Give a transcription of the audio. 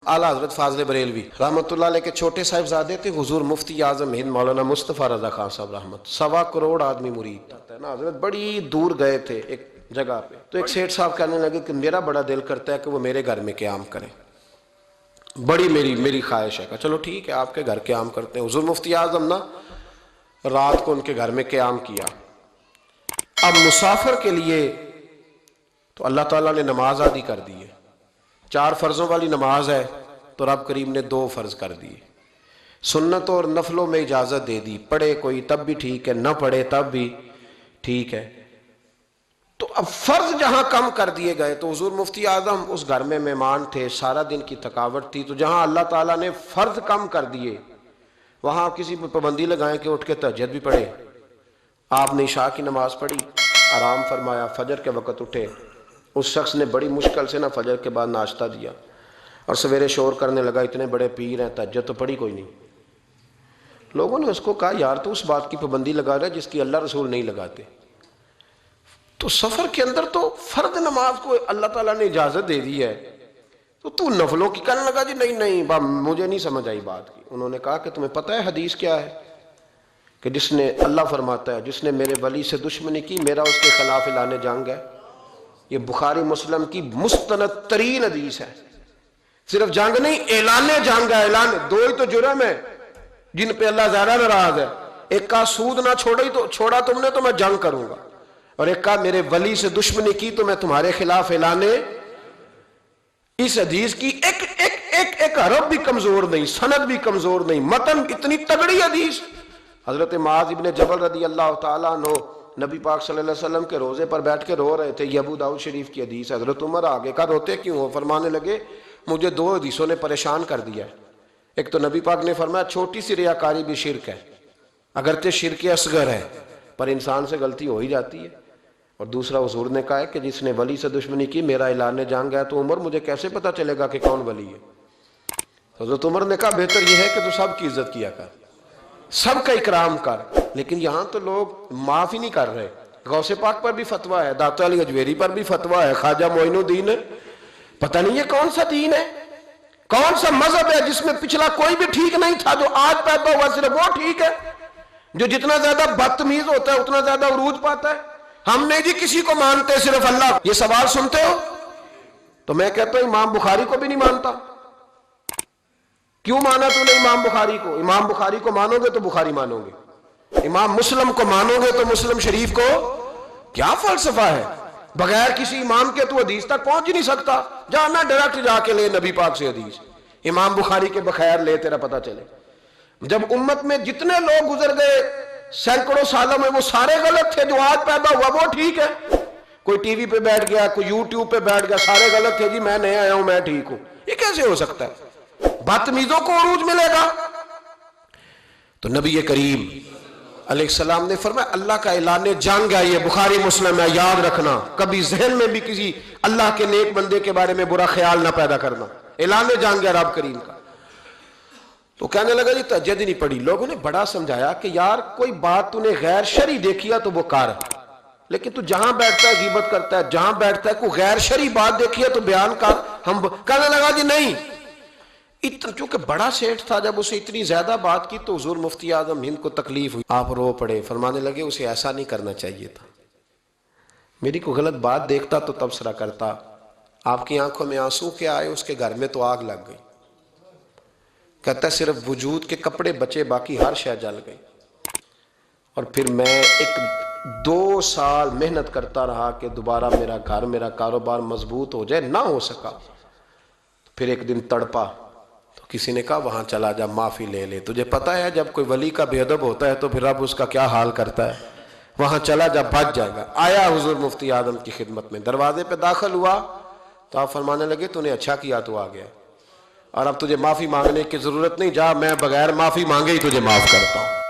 आला हजरत फाजल बरेलवी रहमतुल्लाह अलैह के छोटे साहिबजादे थे हुजूर मुफ्ती आजम हिंद मौलाना मुस्तफ़ा रज़ा खान साहब रहमत। 1.25 करोड़ आदमी मुरीद है ना। हजरत बड़ी दूर गए थे एक जगह पे, तो एक सेठ साहब कहने लगे कि मेरा बड़ा दिल करता है कि वो मेरे घर में क़याम करें, बड़ी मेरी ख्वाहिश है। चलो ठीक है, आपके घर क़याम करते हैं। हुजूर मुफ्ती आजम ना रात को उनके घर में क़याम किया। अब मुसाफिर के लिए तो अल्लाह ताला ने नमाज आदि कर दी है। 4 फर्जों वाली नमाज है तो रब करीम ने 2 फर्ज कर दिए। सुन्नत और नफलों में इजाज़त दे दी, पढ़े कोई तब भी ठीक है, न पढ़े तब भी ठीक है। तो अब फर्ज जहां कम कर दिए गए तो हुजूर मुफ्ती आजम उस घर में मेहमान थे, सारा दिन की थकावट थी, तो जहां अल्लाह ताला ने फर्ज कम कर दिए वहां किसी पर पाबंदी लगाएं कि उठ के तहज्जुद भी पढ़े। आपने इशा की नमाज पढ़ी, आराम फरमाया, फजर के वक़्त उठे। उस शख्स ने बड़ी मुश्किल से ना फजर के बाद नाश्ता दिया और सवेरे शोर करने लगा, इतने बड़े पीर हैं, तहज्जुद तो पढ़ी कोई नहीं। लोगों ने उसको कहा, यार तो उस बात की पाबंदी लगा रहा है जिसकी अल्लाह रसूल नहीं लगाते। तो सफर के अंदर तो फर्द नमाज को अल्लाह ताला ने इजाजत दे दी है, तो तू नफलों की कहने लगा जी नहीं मुझे नहीं समझ आई बात की। उन्होंने कहा कि तुम्हें पता है हदीस क्या है कि जिसने, अल्लाह फरमाता है, जिसने मेरे वली से दुश्मनी की मेरा उसके खिलाफ ऐलान जंग है। ये बुखारी मुस्लिम की मुस्तनद तरीन हदीस है। सिर्फ जंग नहीं, ऐलान जंग है। ऐलान 2 ही तो जुर्म है जिन पे अल्लाह ज़्यादा नाराज है। एक का सूद ना छोड़ा तुमने तो मैं जंग करूंगा, और एक का मेरे वली से दुश्मनी की तो मैं तुम्हारे खिलाफ ऐलाने। इस हदीस की एक हरफ भी कमजोर नहीं, सनद भी कमजोर नहीं, मतन इतनी तगड़ी हदीस। हजरत मुआज़ इब्ने जबल रदी अल्लाह तआला अन्हु नबी पाक सल्लल्लाहु अलैहि वसल्लम के रोजे पर बैठ के रो रहे थे। ये अबू दाऊद शरीफ की हदीस। हजरत उमर आगे का रोते क्यों हो? फरमाने लगे मुझे 2 हदीसों ने परेशान कर दिया। एक तो नबी पाक ने फरमाया छोटी सी रियाकारी भी शिरक है, अगरचे शिरक असगर है पर इंसान से गलती हो ही जाती है। और दूसरा हुजूर ने कहा है कि जिसने वली से दुश्मनी की मेरा ऐलान जंग है। तो उमर मुझे कैसे पता चलेगा कि कौन वली है? हजरत उमर ने कहा बेहतर यह है कि तू सबकी इज्जत किया कर, सबका इकराम कर। लेकिन यहां तो लोग माफ ही नहीं कर रहे। गौसे पाक पर भी फतवा है, दाता अली अजमेरी पर भी फतवा है, ख्वाजा मोइनुद्दीन है। पता नहीं ये कौन सा दीन है, कौन सा मजहब है जिसमें पिछला कोई भी ठीक नहीं था, जो आज पैदा हुआ सिर्फ वो ठीक है। जो जितना ज्यादा बदतमीज होता है उतना ज्यादा उरूज पाता है। हम नहीं जी किसी को मानते, सिर्फ अल्लाह। ये सवाल सुनते हो तो मैं कहता हूं इमाम बुखारी को भी नहीं मानता। क्यों माना तूने इमाम बुखारी को? इमाम बुखारी को मानोगे तो बुखारी मानोगे, इमाम मुस्लिम को मानोगे तो मुस्लिम शरीफ को। क्या फलसफा है? बगैर किसी इमाम के तू हदीस तक पहुंच ही नहीं सकता। जाना डायरेक्ट जाके ले नबी पाक से हदीस, इमाम बुखारी के बगैर ले, तेरा पता चले। जब उम्मत में जितने लोग गुजर गए सैकड़ों सालों में, वो सारे गलत थे। जो आज पैदा हुआ वो ठीक है। कोई टीवी पे बैठ गया, कोई यूट्यूब पे बैठ गया, सारे गलत थे जी, मैं नया आया हूं, मैं ठीक हूं। ये कैसे हो सकता है? बदतमीजों को उरूज मिलेगा। तो नबी करीम अलैहिस्सलाम ने फरमाया अल्लाह का ऐलान जंग है। ये बुखारी मुस्लिम है, याद रखना। कभी जहन में भी किसी अल्लाह के नेक बंदे के बारे में बुरा ख्याल ना पैदा करना। ऐलान जंग है रब करीम का। तो कहने लगा जी तहज्जुद ही नहीं पढ़ी। लोगों ने बड़ा समझाया कि यार कोई बात तूने गैर शरी देखी है तो वो कर, लेकिन तू जहां बैठता है गीबत करता है, जहां बैठता है कोई गैर शरी बात देखी है तो बयान कर। हम कहने लगा जी नहीं। चूंकि बड़ा सेठ था, जब उसे इतनी ज्यादा बात की तो हुजूर मुफ्ती आजम हिंद को तकलीफ हुई। आप रो पड़े, फरमाने लगे उसे ऐसा नहीं करना चाहिए था। मेरी कोई गलत बात देखता तो तबसरा करता। आपकी आंखों में आंसू क्या आए? उसके घर में तो आग लग गई। कहता है सिर्फ वजूद के कपड़े बचे, बाकी हर शय जल गई। और फिर मैं 2 साल मेहनत करता रहा कि दोबारा मेरा घर, मेरा कारोबार मजबूत हो जाए, ना हो सका। फिर एक दिन तड़पा तो किसी ने कहा वहां चला जा, माफी ले ले। तुझे पता है जब कोई वली का बेअदब होता है तो फिर रब उसका क्या हाल करता है। वहां चला जा, बच जाएगा। आया हुजूर मुफ्ती आजम की खिदमत में, दरवाजे पे दाखिल हुआ तो आप फरमाने लगे तूने अच्छा किया, तू आ गया और अब तुझे माफी मांगने की जरूरत नहीं, जा मैं बगैर माफी मांगे ही तुझे माफ करता हूं।